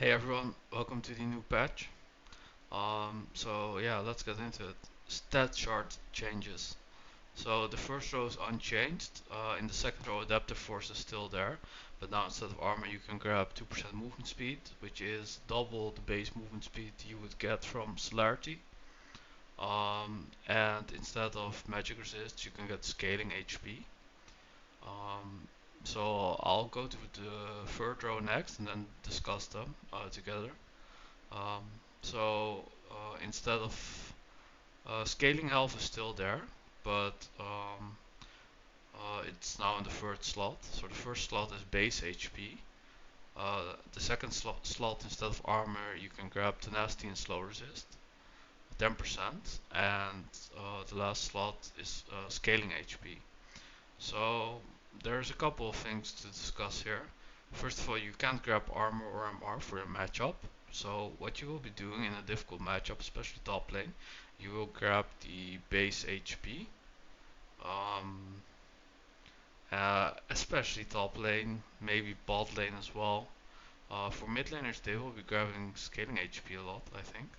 Hey everyone, welcome to the new patch. So yeah, let's get into it. Stat chart changes. So the first row is unchanged. In the second row, adaptive force is still there, but now instead of armor, you can grab 2% movement speed, which is double the base movement speed you would get from celerity. And instead of magic resist, you can get scaling HP. Um, so I'll go to the third row next and then discuss them together. Um, so instead of scaling health is still there, but it's now in the third slot. So the first slot is base HP. The second slot instead of armor you can grab tenacity and slow resist, 10%, and the last slot is scaling HP. So there's a couple of things to discuss here. First of all, you can't grab armor or MR for a matchup. So what you will be doing in a difficult matchup, especially top lane, you will grab the base HP. Um, Especially top lane, maybe bot lane as well. For mid laners, they will be grabbing scaling HP a lot, I think.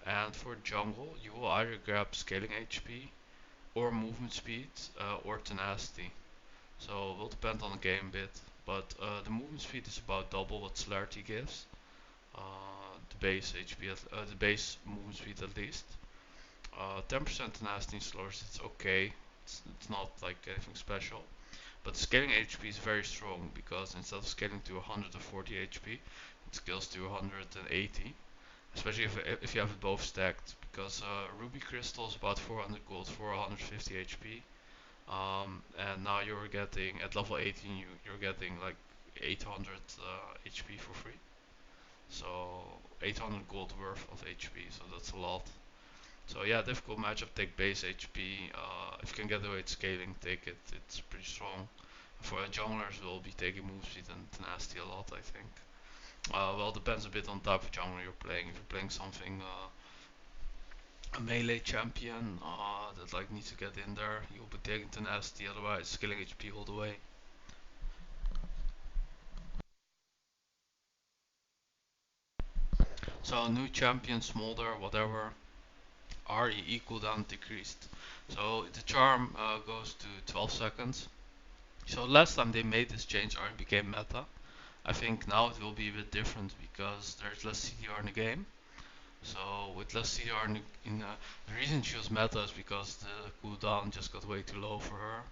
And for jungle, you will either grab scaling HP or movement speed or tenacity. So it will depend on the game a bit, but the movement speed is about double what celerity gives. The base HP, the base movement speed at least. 10% tenacity slurs, it's okay. It's not like anything special. But scaling HP is very strong because instead of scaling to 140 HP, it scales to 180. Especially if you have it both stacked, because Ruby Crystal is about 400 gold for 150 HP. And now you're getting at level 18 you're getting like 800 HP for free. So 800 gold worth of HP, so that's a lot. So yeah, difficult matchup, take base HP. If you can get away with scaling, take it. It's pretty strong. For junglers, we'll be taking move speed and tenacity a lot, I think. Well, it depends a bit on the type of jungler you're playing. If you're playing something a melee champion that like needs to get in there, you'll be taking tenacity. Otherwise, scaling HP all the way. So new champion, smolder, whatever, RE cooldown decreased. So the charm goes to 12 seconds. So last time they made this change, RE became meta. I think now it will be a bit different because there's less CDR in the game. So with less CDR the reason she was meta is because the cooldown just got way too low for her,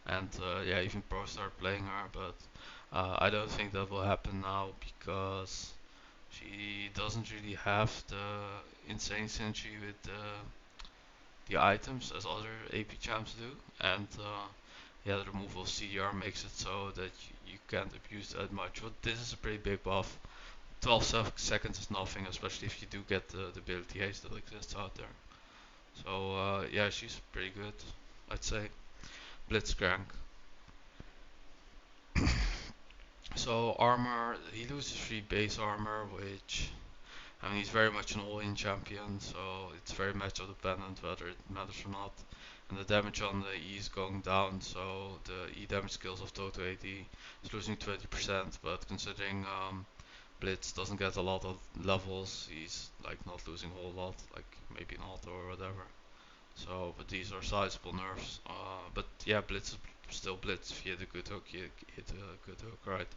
and yeah, even pros started playing her. But I don't think that will happen now because she doesn't really have the insane synergy with the items as other AP champs do, and yeah, the removal of CDR makes it so that you can't abuse that much. But this is a pretty big buff. 12 seconds is nothing, especially if you do get the ability haste that exists out there. So yeah, she's pretty good, I'd say. Blitzcrank. So armor, he loses 3 base armor, which I mean, he's very much an all-in champion, so it's very matchup dependent whether it matters or not. And the damage on the E is going down, so the E damage skills of Toto AD is losing 20%, but considering Blitz doesn't get a lot of levels, he's like not losing a whole lot, like maybe an auto or whatever. So, but these are sizable nerfs. But yeah, Blitz is still Blitz. If you hit a good hook, you hit a good hook, right?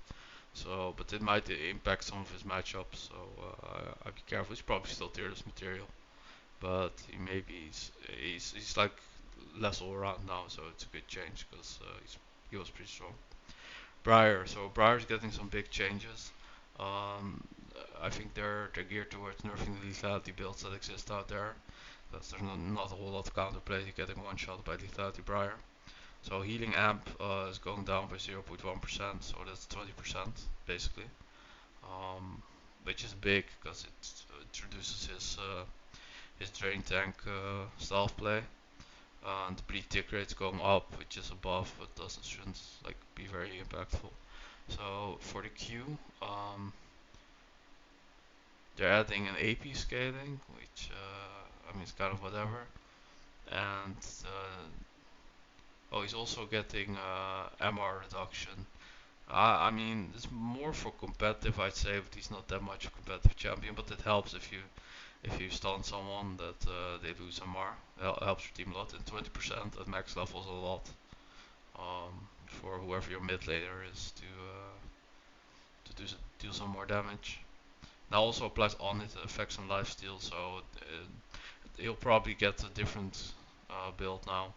So, but it might impact some of his matchups. So I'd be careful. He's probably still tearless material, but he's like less all around now. So it's a good change because he was pretty strong. Briar. So Briar's getting some big changes. Um, I think they're geared towards nerfing the lethality builds that exist out there. Because there's not a whole lot of counterplay. You're getting one shot by lethality Briar. So healing amp is going down by 0.1%, so that's 20% basically, which is big because it reduces his drain tank style of play. And the bleed tick rate's going up, which is above, but shouldn't like be very impactful. So for the Q, they're adding an AP scaling, which I mean it's kind of whatever. And oh, he's also getting MR reduction, I mean, it's more for competitive, I'd say, but he's not that much a competitive champion. But it helps if you stun someone that they lose MR. Helps your team a lot. And 20% at max level is a lot for whoever your mid laner is to deal some more damage. Now also applies on it effects on lifesteal, so he'll probably get a different build now.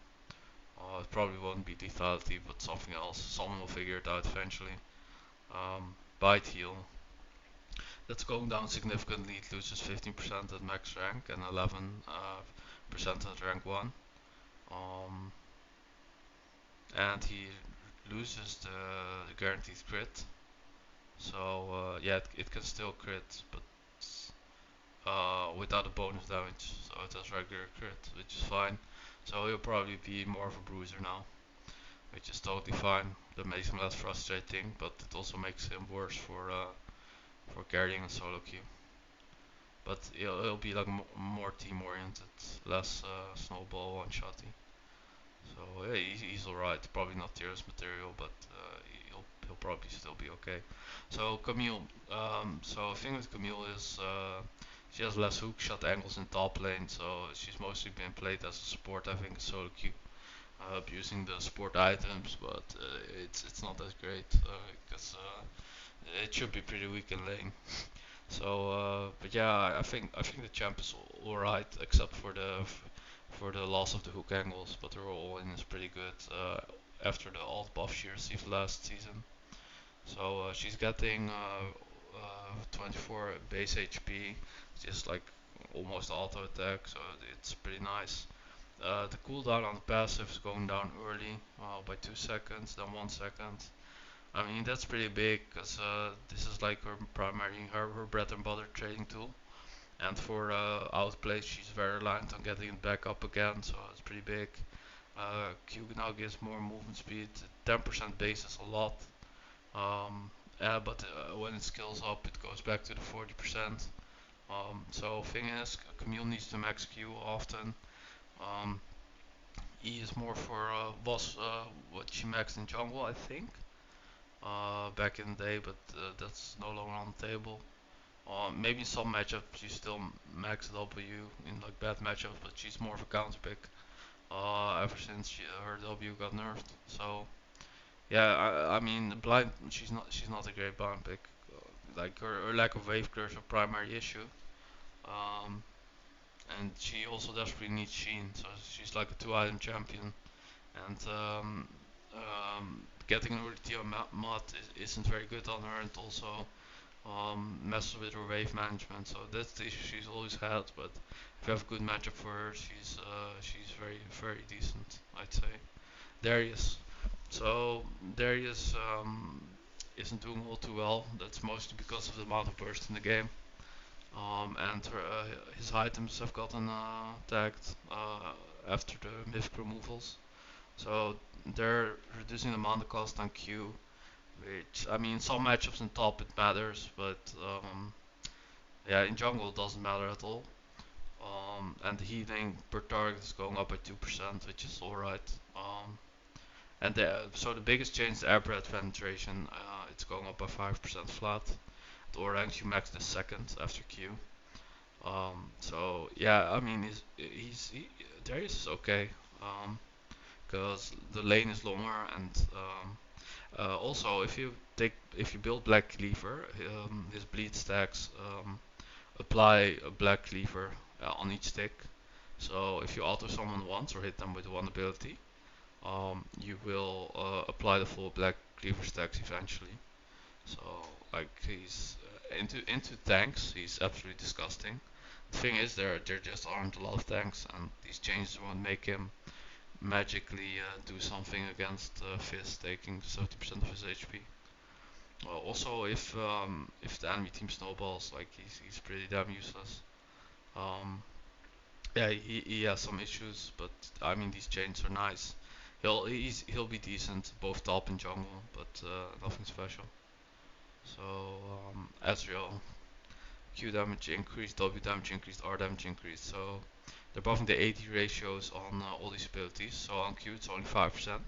It probably won't be lethality, but something else. Someone will figure it out eventually. Bite heal. That's going down significantly. It loses 15% at max rank and 11% at rank 1. Um, and he loses the guaranteed crit. So yeah, it can still crit, but without a bonus damage. So it has regular crit, which is fine. So he'll probably be more of a bruiser now, which is totally fine. That makes him less frustrating, but it also makes him worse for carrying a solo queue. But he'll be like more team oriented, less snowball one shotty. So yeah, he's alright. Probably not Tears material, but he'll probably still be okay. So Camille, so the thing with Camille is she has less hook shot angles in top lane, so she's mostly been played as a support. I think solo queue, abusing the support items, but it's not as great because it should be pretty weak in lane. So, but yeah, I think the champ is alright, except for the loss of the hook angles. But the roll in is pretty good after the alt buff she received last season. So she's getting 24 base HP, just like almost auto attack. So it's pretty nice. The cooldown on the passive is going down early by 2 seconds, then 1 second. I mean, that's pretty big because this is like her primary, her bread and butter trading tool. And for outplay, she's very reliant on getting it back up again, so it's pretty big. Q now gives more movement speed. 10% base is a lot, but when it scales up, it goes back to the 40%. So thing is, Camille needs to max Q often. Um, E is more for was what she maxed in jungle, I think, back in the day, but that's no longer on the table. Maybe in some matchups you still max W in like bad matchups, but she's more of a counter pick ever since her W got nerfed. So yeah, I mean blind she's not a great blind pick. Like her lack of wave clear is a primary issue. Um, and she also desperately needs Sheen, so she's like a two item champion. And getting an ulti on mod isn't very good on her, and also messes with her wave management. So that's the issue she's always had. But if you have a good matchup for her, she's very decent, I'd say. Darius. So Darius isn't doing all too well. That's mostly because of the amount of burst in the game. And his items have gotten tagged after the mythic removals. So they're reducing the mana cost on Q, which I mean some matchups in top it matters, but yeah, in jungle it doesn't matter at all. And the healing per target is going up by 2%, which is alright. And so the biggest change is air breath penetration. It's going up by 5% flat. The orange you max the second after Q. So yeah, I mean Darius is okay. Because the lane is longer and also if you build Black Cleaver, his bleed stacks apply a Black Cleaver on each stick. So if you auto someone once or hit them with one ability, you will apply the full Black Cleaver stacks eventually. So like he's into tanks, he's absolutely disgusting. The thing is, there just aren't a lot of tanks, and these changes won't make him magically do something against Fizz taking 70% of his HP. Also, if the enemy team snowballs, like he's pretty damn useless. Um, yeah, he has some issues, but I mean these chains are nice. He'll be decent both top and jungle, but nothing special. So Ezreal, Q damage increased, W damage increased, R damage increased. So they're buffing the AD ratios on all these abilities. So on Q it's only 5%.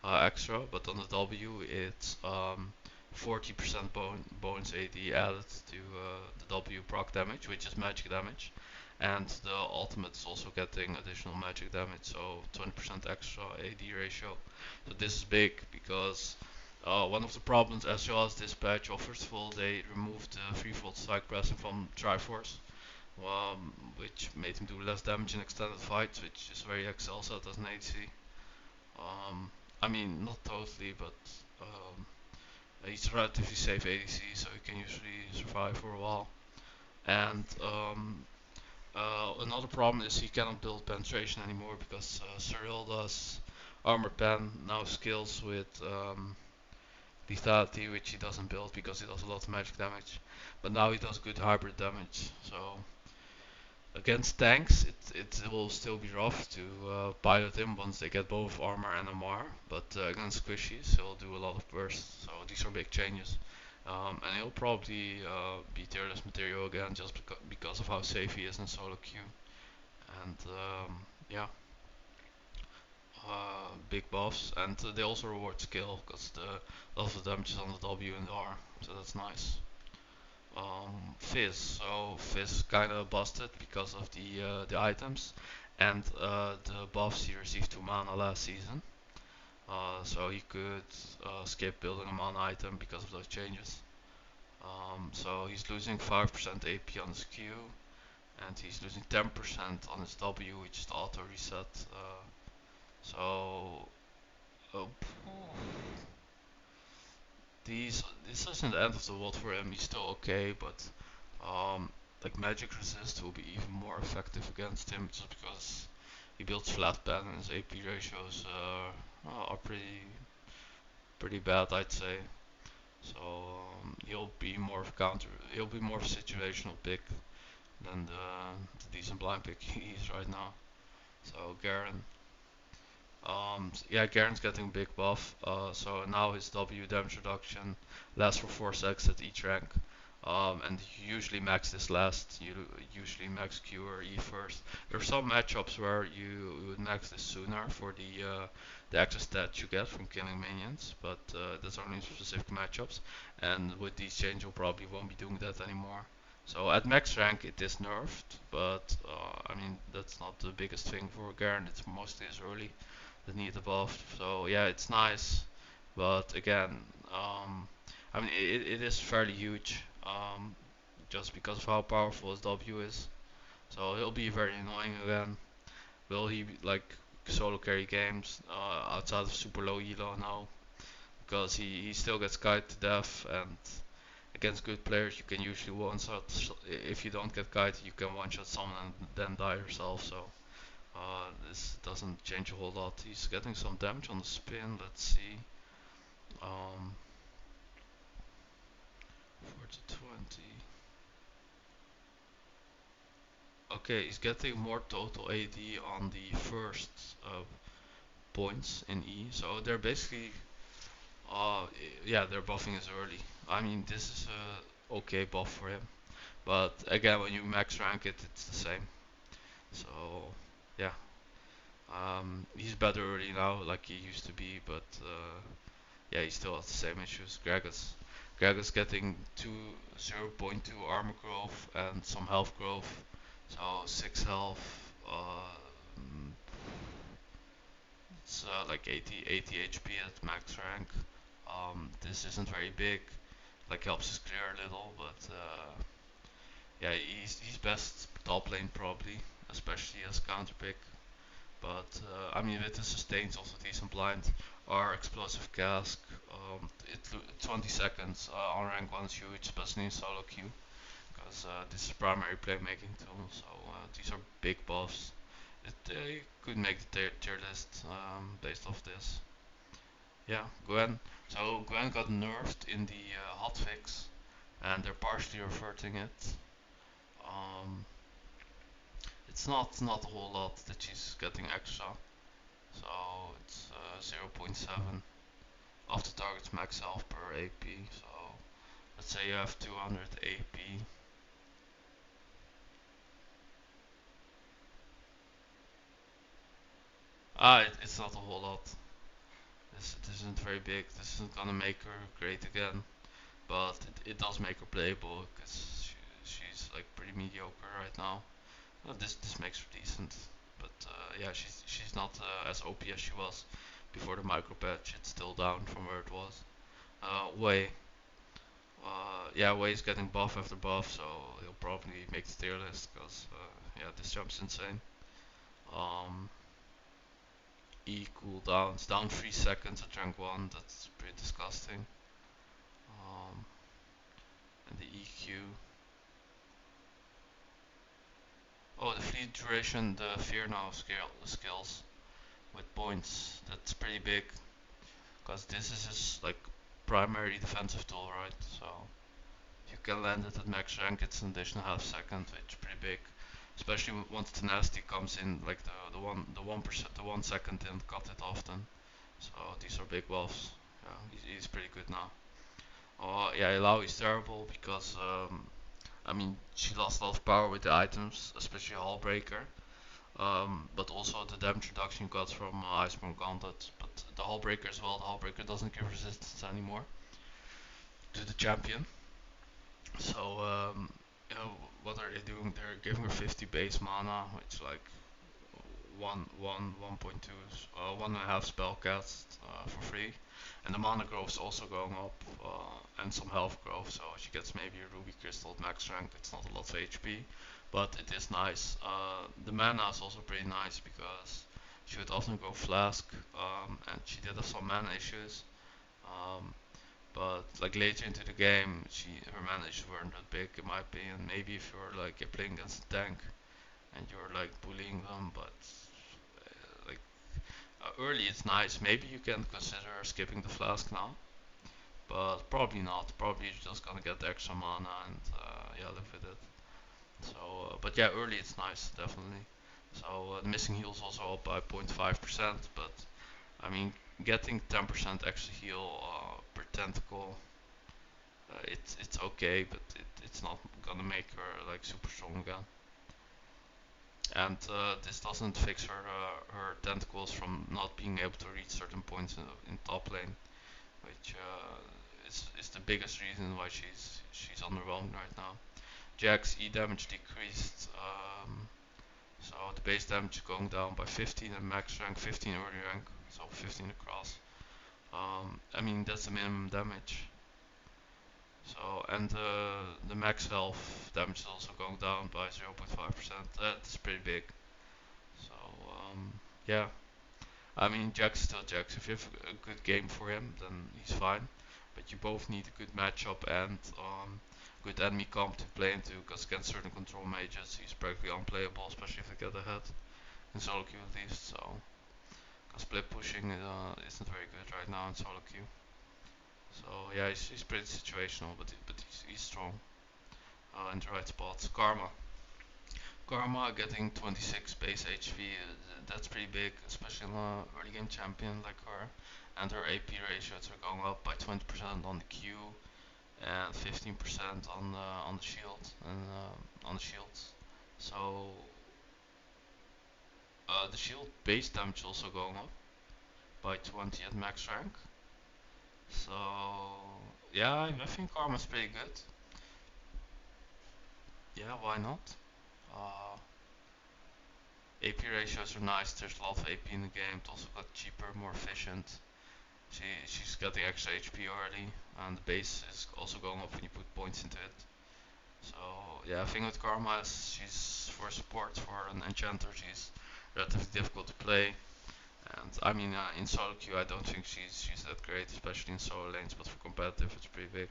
extra, but on the W it's 40% bonus AD added to the W proc damage, which is magic damage, and the ultimate is also getting additional magic damage, so 20% extra AD ratio. So this is big because one of the problems SL's this patch offers full, they removed the threefold strike pressing from Triforce, which made him do less damage in extended fights, which is where he excels at as an AC. Um, I mean, not totally, but um, he's relatively safe ADC, so he can usually survive for a while. And another problem is he cannot build penetration anymore because Cyril does armor pen now skills with lethality, which he doesn't build because he does a lot of magic damage. But now he does good hybrid damage, so against tanks, it will still be rough to pilot him once they get both armor and MR, but against squishies, he'll do a lot of burst, so these are big changes. And he'll probably be tier list material again just because of how safe he is in solo queue. And yeah, big buffs, and they also reward skill because a lot of the damage is on the W and the R, so that's nice. Fizz. So Fizz kind of busted because of the items and the buffs he received to mana last season. So he could skip building a mana item because of those changes. So he's losing 5% AP on his Q, and he's losing 10% on his W, which is the auto reset. So uh, this isn't the end of the world for him. He's still okay, but like magic resist will be even more effective against him just because he builds flat pen and his AP ratios are pretty bad, I'd say. So he'll be more of counter. He'll be more of a situational pick than the decent blind pick he is right now. So Garen. Yeah, Garen's getting big buff. So now his W damage reduction lasts for 4 seconds at each rank. And you usually max this last. You usually max Q or E first. There are some matchups where you would max this sooner for the extra stats you get from killing minions, but that's only in specific matchups. And with these changes, you probably won't be doing that anymore. So at max rank it is nerfed, but I mean that's not the biggest thing for Garen. It's mostly his early the need above. So yeah, it's nice, but again, I mean it is fairly huge, just because of how powerful his W is. So he'll be very annoying again. Will he like solo carry games outside of super low elo? No, because he still gets kited to death, and against good players you can usually one shot. If you don't get kited, you can one shot someone and then die yourself. So this doesn't change a whole lot. He's getting some damage on the spin. Let's see. 4 to 20. Okay, he's getting more total AD on the first points in E. So they're basically, uh, yeah, they're buffing as early. I mean, this is a okay buff for him. But again, when you max rank it, it's the same. So yeah, he's better early now, like he used to be. But yeah, he still has the same issues. Gragas getting 0.2 armor growth and some health growth, so 6 health. It's like 80 HP at max rank. This isn't very big, like helps his clear a little, but yeah, he's best top lane probably, especially as counter pick. But I mean, with the sustains also decent blind. Our explosive cask, 20 seconds on rank 1 is huge, especially in solo queue, because this is primary playmaking tool. So these are big buffs. They could make the tier list based off this. Yeah, Gwen. So Gwen got nerfed in the hotfix, and they're partially reverting it. Um, it's not a whole lot that she's getting extra. So it's 0.7 of the target's max health per AP. So let's say you have 200 AP. It's not a whole lot. This isn't very big. This isn't gonna make her great again, but it does make her playable because she's like pretty mediocre right now. This makes her decent, but yeah, she's not as OP as she was before the micro patch. It's still down from where it was. Wei, yeah, Wei's getting buff after buff, so he'll probably make the tier list because yeah, this jump's insane. Um, E cooldowns down 3 seconds at rank 1. That's pretty disgusting. Um, and the EQ. Oh, the fleet duration, the fear now skills with points. That's pretty big because this is his like primary defensive tool, right? So if you can land it at max rank, it's an additional half second, which is pretty big. Especially once tenacity comes in, like the 1%, the 1 second didn't cut it often. So these are big buffs. Yeah, he's pretty good now. Oh yeah, Ilau is terrible because I mean she lost a lot of power with the items, especially Hullbreaker. But also the damage reduction you got from Iceborne Gauntlet. But the Hullbreaker as well. The Hullbreaker doesn't give resistance anymore to the champion. So you know what are they doing? They're giving her 50 base mana, which like 1.2, 1.5 spell cast for free, and the mana growth is also going up, and some health growth. So she gets maybe a ruby crystal at max rank. It's not a lot of HP, but it is nice. The mana is also pretty nice because she would often go flask, and she did have some mana issues. Um, but like later into the game, her mana issues weren't that big in my opinion. Maybe if you're like playing against a tank and you're like bullying them, but like early it's nice. Maybe you can consider skipping the flask now, but probably not. Probably you're just gonna get the extra mana and yeah, live with it. So, but yeah, early it's nice, definitely. So the missing heal is also up by 0.5%, but I mean, getting 10% extra heal per tentacle, it's okay, but it's not gonna make her like super strong again. And this doesn't fix her tentacles from not being able to reach certain points in top lane, which is the biggest reason why she's underwhelmed right now. Jack's E damage decreased, so the base damage is going down by 15 and max rank, 15 early rank, so 15 across. I mean that's the minimum damage. So and the max health damage is also going down by 0.5%. That's pretty big. So yeah, I mean Jack's still Jack's. If you have a good game for him, then he's fine. But you both need a good matchup and good enemy comp to play into, because against certain control mages he's practically unplayable, especially if they get ahead in solo queue at least. So because split pushing isn't very good right now in solo queue. So yeah, he's pretty situational, but he's strong in the right spots. Karma getting 26 base HP, that's pretty big, especially in an early game champion like her. And her AP ratios are going up by 20% on the Q and 15% on the shield and on the shields. So the shield base damage also going up by 20 at max rank. So yeah, I think Karma's pretty good. Yeah, why not? Uh, AP ratios are nice. There's a lot of AP in the game. It also got cheaper, more efficient. She's getting extra HP already, and the base is also going up when you put points into it. So yeah, I think with Karma, she's for support for an enchanter. She's relatively difficult to play, and I mean in solo queue I don't think she's that great, especially in solo lanes. But for competitive, it's pretty big.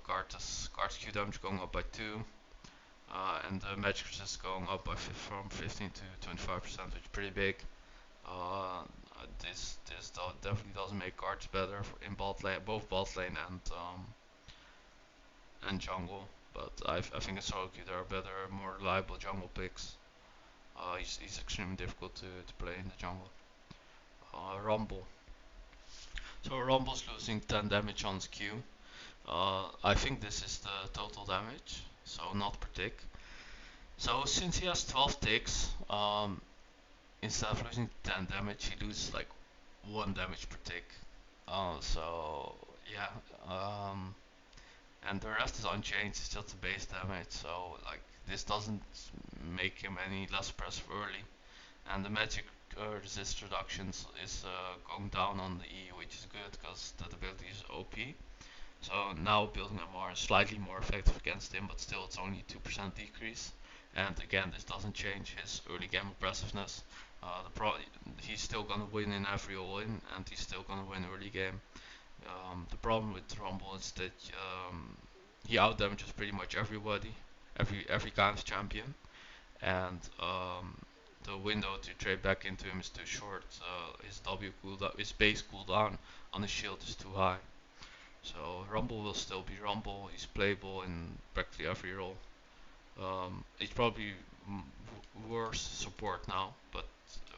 Karthus Q damage going up by 2. And the magic resist going up by from 15 to 25%, which is pretty big. Uh, this definitely doesn't make cards better in bot lane, both bot lane and jungle. But I think in solo queue there are better, more reliable jungle picks. He's extremely difficult to play in the jungle. Rumble. So Rumble's losing 10 damage on his Q. I think this is the total damage, so not per tick. So since he has 12 ticks, instead of losing 10 damage, he loses like one damage per tick. So yeah, um, and the rest is unchanged. It's just the base damage. So like this doesn't make him any less impressive early. And the magic resist reductions is going down on the E, which is good because that ability is OP. So now building them are slightly more effective against him, but still it's only 2% decrease. And again, this doesn't change his early game aggressiveness. He's still gonna win in every all-in, and he's still gonna win early game. The problem with Rumble is that he outdamages pretty much everybody, every kind of champion, and the window to trade back into him is too short. His W cooldown, his base cooldown on his shield is too high. So Rumble will still be Rumble. He's playable in practically every role. He's probably worse support now, but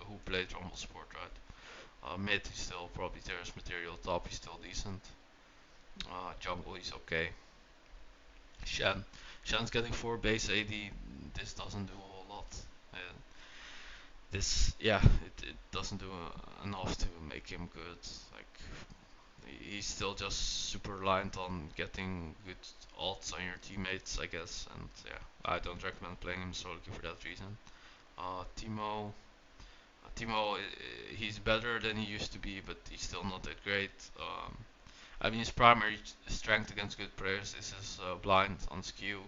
who played Rumble support, right? Mid, he's still probably Terrace material. Top, he's still decent. Jungle, he's okay. Shen, Shen's getting 4 base AD. This doesn't do a whole lot. Uh, it doesn't do enough to make him good. Like he's still just super reliant on getting good ults on your teammates, I guess. And yeah, I don't recommend playing him solely for that reason. Timo, he's better than he used to be, but he's still not that great. I mean, his primary strength against good players is his blind on skew,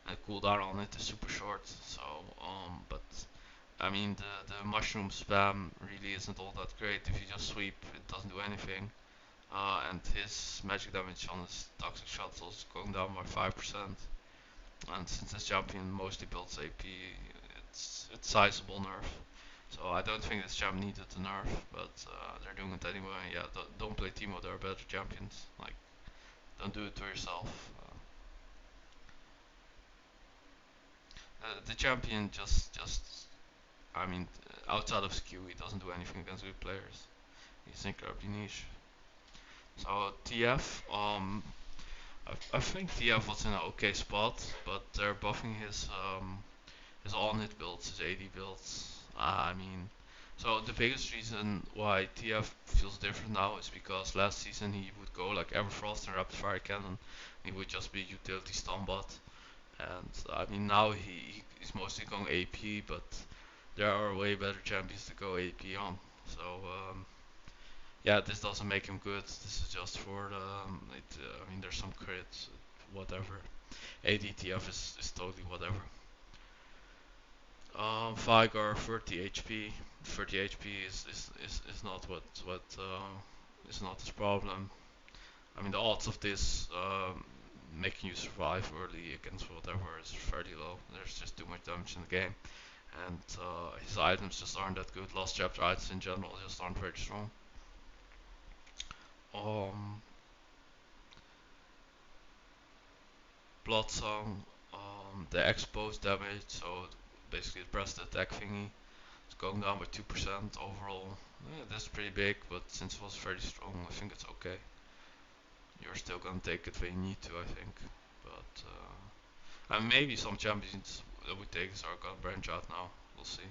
and cooldown on it is super short. So, but I mean, the mushroom spam really isn't all that great. If you just sweep, it doesn't do anything. And his magic damage on his toxic shuttles is going down by 5%. And since this champion mostly builds AP, it's sizable nerf. So I don't think this champ needed the nerf, but they're doing it anyway. Yeah, don't play Teemo. There are better champions. Like, don't do it to yourself. The champion I mean, outside of skew, he doesn't do anything against good players. He's incredibly niche. So TF, I think TF was in an okay spot, but they're buffing his on-hit builds, his AD builds. I mean, so the biggest reason why TF feels different now is because last season he would go like Everfrost and Rapid Fire Cannon. He would just be utility stun bot, and I mean now he's mostly going AP, but there are way better champions to go AP on. So yeah, this doesn't make him good. This is just for the. I mean, there's some crits, whatever. ADTF is totally whatever. Vigar 30 HP. 30 HP is not is not his problem. I mean, the odds of this making you survive early against whatever is fairly low. There's just too much damage in the game, and his items just aren't that good. Lost chapter items in general just aren't very strong. Um, Bloodsong, the exposed damage, so basically the press attack thingy, it's going down by 2% overall. Yeah, that's pretty big, but since it was very strong, I think it's okay. You're still gonna take it when you need to, I think. But and maybe some champions that we take are gonna branch out now. We'll see.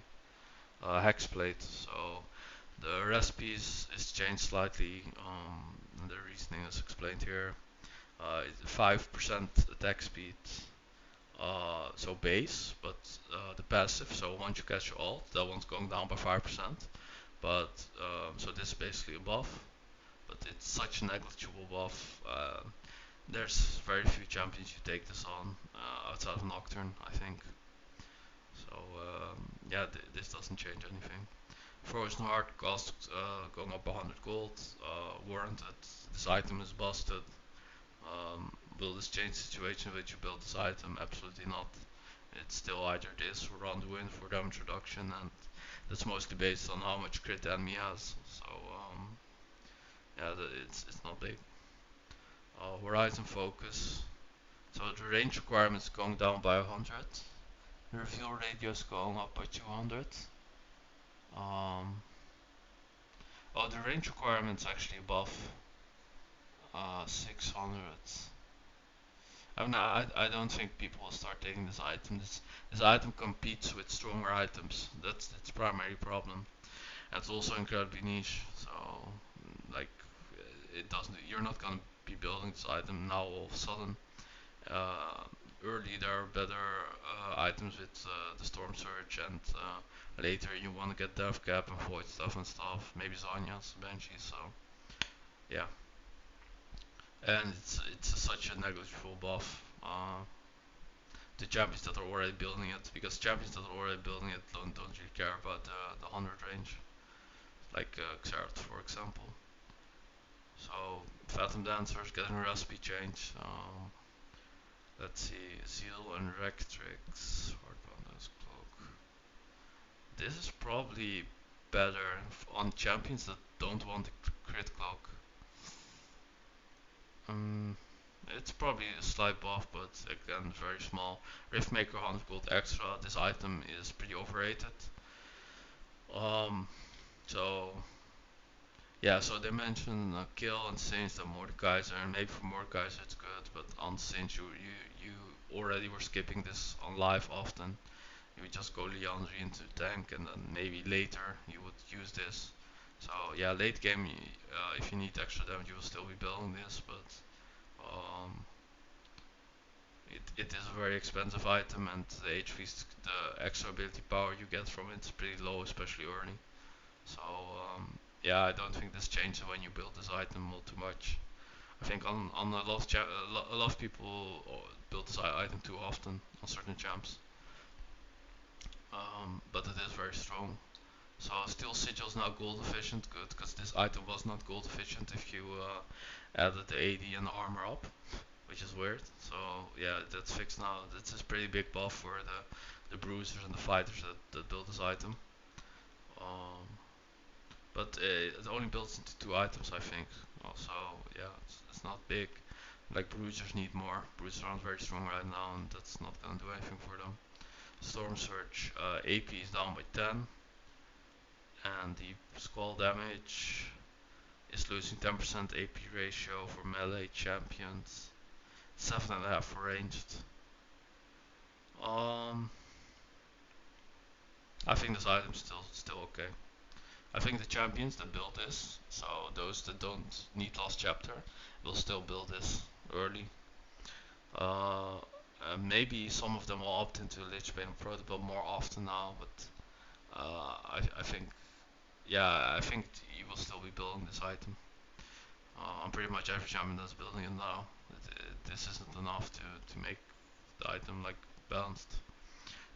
Hexblade, so the recipe is changed slightly. The reasoning is explained here. 5% attack speed, so base, but the passive, so once you catch your ult, that one's going down by 5%. But so this is basically a buff, but it's such a negligible buff. There's very few champions you take this on outside of Nocturne, I think. So yeah, this doesn't change anything. Frozen Heart cost going up 100 gold, warranted. This item is busted. Will this change the situation in which you build this item? Absolutely not. It's still either this or round the wind for damage reduction, and that's mostly based on how much crit the enemy has. So yeah, it's not big. Horizon focus. So the range requirements going down by 100. The reveal radius going up by 200. Um, oh, the range requirements actually above 600. I mean, I don't think people will start taking this item. This item competes with stronger items. That's its primary problem. And it's also incredibly niche. So it doesn't. You're not gonna be building this item now all of a sudden. Uh, Early there are better items with the Storm Surge, and later you want to get Death Cap and Void stuff. Maybe Zanya's, Banshee. So yeah, and it's such a negligible buff. The champions that are already building it, because champions that are already building it don't really care about the 100 range, like Xerath for example. So Phantom Dancers getting a recipe change. Let's see, Zeal and Rectrix, Hardbounders Cloak. This is probably better on champions that don't want the crit cloak. Um, it's probably a slight buff, but again very small. Riftmaker 100 gold extra. This item is pretty overrated. Um, so yeah, so they mentioned kill and Saints and Mordekaiser, and maybe for Mordekaiser it's good, but on Saints you already were skipping this on live often. You would just go Liandry into tank, and then maybe later you would use this. So yeah, late game, if you need extra damage, you will still be building this, but um, it is a very expensive item, and the HP, the extra ability power you get from it is pretty low, especially early. So yeah, I don't think this changes when you build this item all too much. I think on a lot of a lot of people build this item too often on certain champs, but it is very strong. So still Sigil is now gold efficient, good, because this item was not gold efficient if you added the AD and the armor up, which is weird. So yeah, that's fixed now. This is pretty big buff for the bruisers and the fighters that build this item. Um, but it only builds into two items, I think. Also, yeah, it's not big. Like bruisers need more. Bruisers aren't very strong right now, and that's not gonna do anything for them. Storm Surge AP is down by 10, and the squall damage is losing 10% AP ratio for melee champions, 7.5 for ranged. Um, I think this item's still okay. I think the champions that build this, so those that don't need last chapter, will still build this early. Uh, Maybe some of them will opt into Lich Bane Protocol more often now, but I think yeah, I think you will still be building this item. On pretty much every champion that's building it now. This isn't enough to make the item like balanced.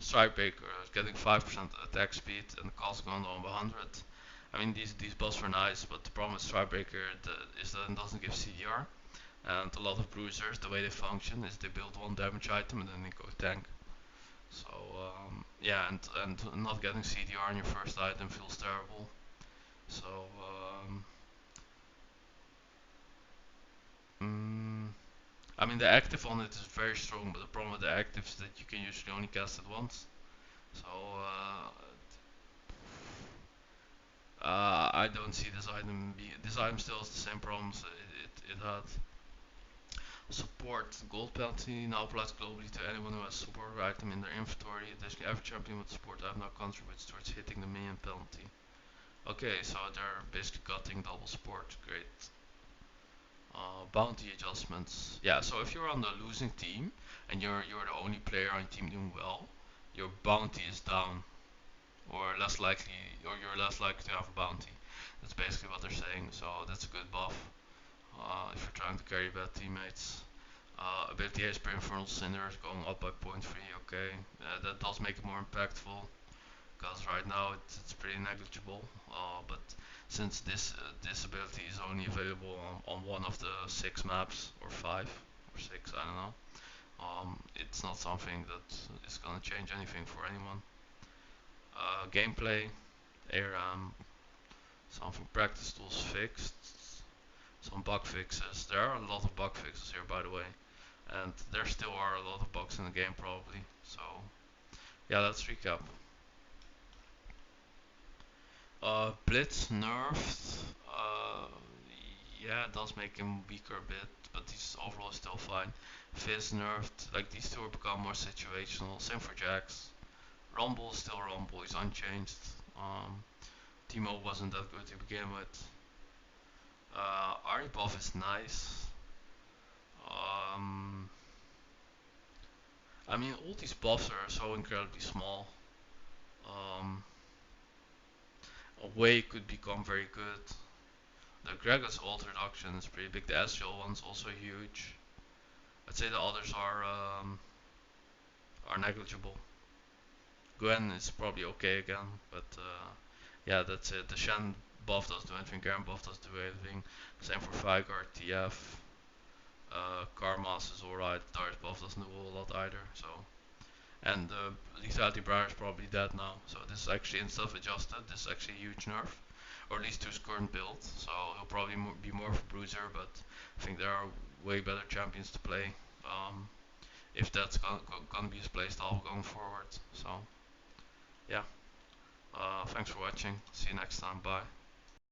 Strikebreaker is getting 5% attack speed and the cost going down by 100. I mean these buffs are nice, but the problem with Strikebreaker is that it doesn't give CDR. And a lot of bruisers, the way they function is they build one damage item and then they go tank. So yeah, and not getting CDR on your first item feels terrible. So mm, I mean the active on it is very strong, but the problem with the active is that you can usually only cast it once. So I don't see this item this item still has the same problems it had. Support gold penalty now applies globally to anyone who has a support item in their inventory. Additionally, every champion with support item now contributes towards hitting the minion penalty. Okay, so they're basically cutting double support. Great. Bounty adjustments. Yeah, so if you're on the losing team and you're the only player on your team doing well, your bounty is down, or less likely, or you're less likely to have a bounty. That's basically what they're saying. So that's a good buff if you're trying to carry bad teammates. Ability haste per Infernal Cinder is going up by 0.3. Okay, that does make it more impactful because right now it's pretty negligible. But since this ability is only available on one of the 6 maps or 5 or 6, I don't know. It's not something that is gonna change anything for anyone. Gameplay, ARAM, something practice tools fixed, some bug fixes. There are a lot of bug fixes here, by the way, and there still are a lot of bugs in the game probably. So yeah, let's recap. Blitz nerfed. Yeah, it does make him weaker a bit, but he's overall still fine. Fizz nerfed. Like these two are become more situational. Same for Jax. Rumble is still Rumble. He's unchanged. Teemo wasn't that good to begin with. Arnie buff is nice. Um, I mean, all these buffs are so incredibly small. Um, Way could become very good. The Gregos ult reduction is pretty big. The Ezreal one's also huge. I'd say the others are negligible. Gwen is probably okay again, but yeah, that's it. The Shen buff doesn't do anything. Garen buff doesn't do anything. Same for Veigar, TF. Karmas is alright. Darius buff doesn't do a whole lot either. So, and Lethality Briar is probably dead now. So this is actually in stuff adjusted. This is actually a huge nerf, or at least to his current build. So he'll probably be more of a bruiser, but I think there are way better champions to play. Um, if that's gonna be his playstyle going forward. So yeah. Thanks for watching. See you next time. Bye.